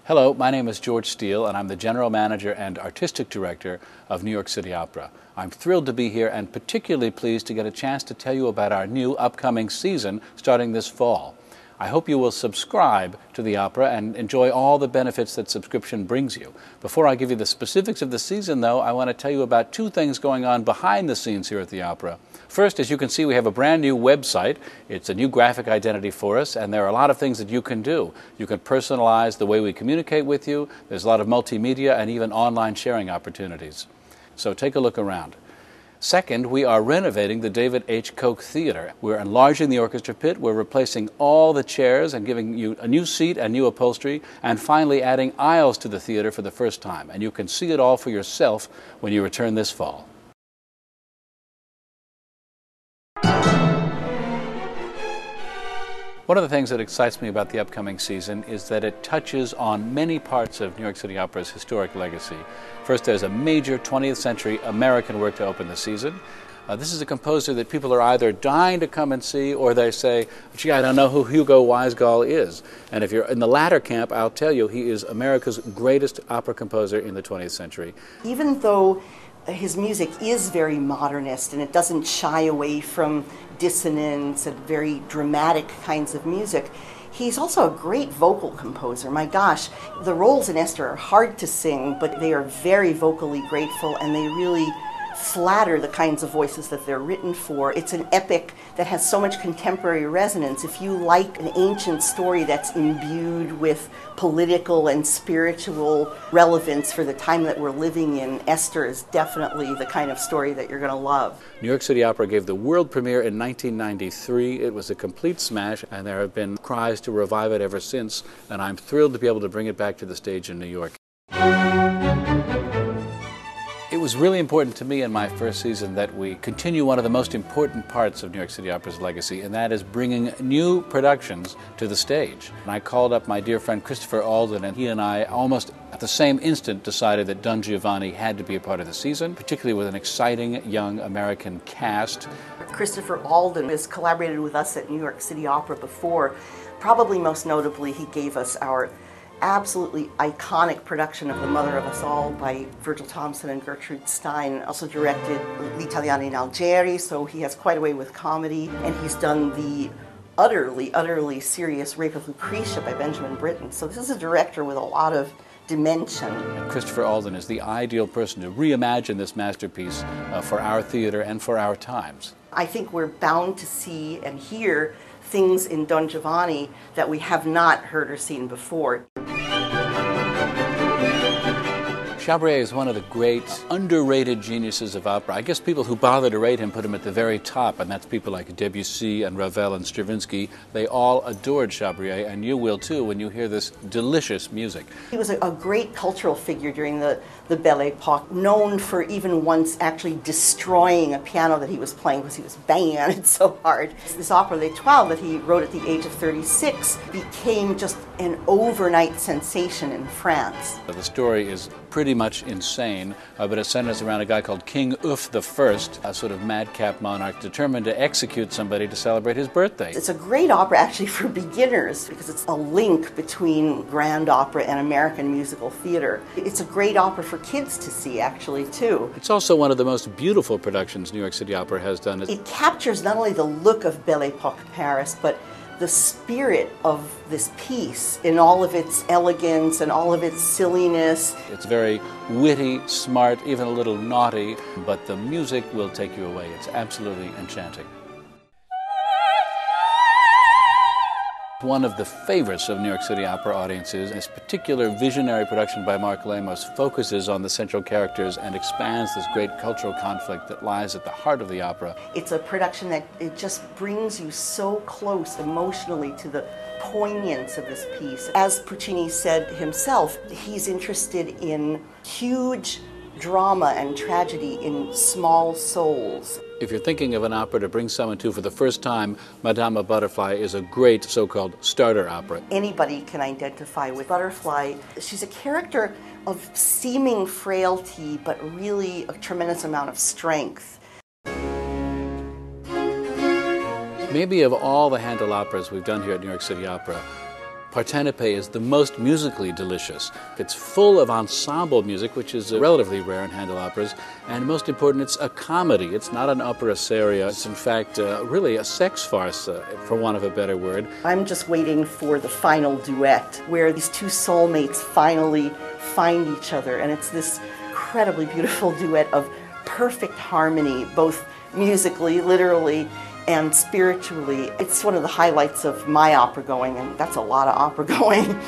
Hello, my name is George Steele, and I'm the General Manager and Artistic Director of New York City Opera. I'm thrilled to be here and particularly pleased to get a chance to tell you about our new upcoming season starting this fall. I hope you will subscribe to the opera and enjoy all the benefits that subscription brings you. Before I give you the specifics of the season, though, I want to tell you about two things going on behind the scenes here at the opera. First, as you can see, we have a brand new website. It's a new graphic identity for us, and there are a lot of things that you can do. You can personalize the way we communicate with you. There's a lot of multimedia and even online sharing opportunities. So take a look around. Second, we are renovating the David H. Koch Theater. We're enlarging the orchestra pit, we're replacing all the chairs and giving you a new seat and new upholstery, and finally adding aisles to the theater for the first time. And you can see it all for yourself when you return this fall. One of the things that excites me about the upcoming season is that it touches on many parts of New York City Opera's historic legacy. First, there's a major 20th century American work to open the season. This is a composer that people are either dying to come and see, or they say, gee, I don't know who Hugo Weisgall is. And if you're in the latter camp, I'll tell you, he is America's greatest opera composer in the 20th century. Even though his music is very modernist and it doesn't shy away from dissonance and very dramatic kinds of music, he's also a great vocal composer. My gosh, the roles in Esther are hard to sing, but they are very vocally grateful and they really flatter the kinds of voices that they're written for. It's an epic that has so much contemporary resonance. If you like an ancient story that's imbued with political and spiritual relevance for the time that we're living in, Esther is definitely the kind of story that you're going to love. New York City Opera gave the world premiere in 1993. It was a complete smash, and there have been cries to revive it ever since, and I'm thrilled to be able to bring it back to the stage in New York. It was really important to me in my first season that we continue one of the most important parts of New York City Opera's legacy, and that is bringing new productions to the stage. And I called up my dear friend Christopher Alden, and he and I almost at the same instant decided that Don Giovanni had to be a part of the season, particularly with an exciting young American cast. Christopher Alden has collaborated with us at New York City Opera before. Probably most notably, he gave us our absolutely iconic production of The Mother of Us All by Virgil Thomson and Gertrude Stein. Also directed L'Italiana in Algeri, so he has quite a way with comedy. And he's done the utterly serious Rape of Lucretia by Benjamin Britten. So this is a director with a lot of dimension. And Christopher Alden is the ideal person to reimagine this masterpiece for our theater and for our times. I think we're bound to see and hear things in Don Giovanni that we have not heard or seen before. Chabrier is one of the great underrated geniuses of opera. I guess people who bother to rate him put him at the very top, and that's people like Debussy and Ravel and Stravinsky. They all adored Chabrier, and you will too when you hear this delicious music. He was a great cultural figure during the Belle Epoque, known for even once actually destroying a piano that he was playing because he was banging on it so hard. This opera, L'Étoile, that he wrote at the age of 36, became just an overnight sensation in France. The story is pretty much insane, but it centers around a guy called King Uf I, a sort of madcap monarch determined to execute somebody to celebrate his birthday. It's a great opera actually for beginners because it's a link between grand opera and American musical theater. It's a great opera for kids to see actually too. It's also one of the most beautiful productions New York City Opera has done. It captures not only the look of Belle Epoque Paris, but the spirit of this piece in all of its elegance and all of its silliness. It's very witty, smart, even a little naughty, but the music will take you away. It's absolutely enchanting. One of the favorites of New York City Opera audiences, this particular visionary production by Mark Lemos focuses on the central characters and expands this great cultural conflict that lies at the heart of the opera. It's a production that it just brings you so close emotionally to the poignance of this piece. As Puccini said himself, he's interested in huge drama and tragedy in small souls. If you're thinking of an opera to bring someone to for the first time, Madama Butterfly is a great so-called starter opera. Anybody can identify with Butterfly. She's a character of seeming frailty, but really a tremendous amount of strength. Maybe of all the Handel operas we've done here at New York City Opera, Partenope is the most musically delicious. It's full of ensemble music, which is relatively rare in Handel operas, and most important, it's a comedy. It's not an opera seria. It's in fact really a sex farce, for want of a better word. I'm just waiting for the final duet, where these two soulmates finally find each other, and it's this incredibly beautiful duet of perfect harmony, both musically, literally, and spiritually. It's one of the highlights of my opera going, and that's a lot of opera going.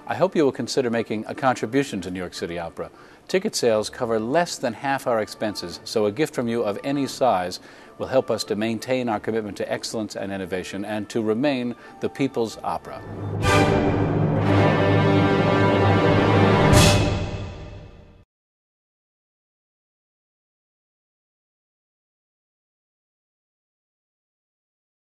I hope you will consider making a contribution to New York City Opera. Ticket sales cover less than half our expenses, so a gift from you of any size will help us to maintain our commitment to excellence and innovation and to remain the people's opera.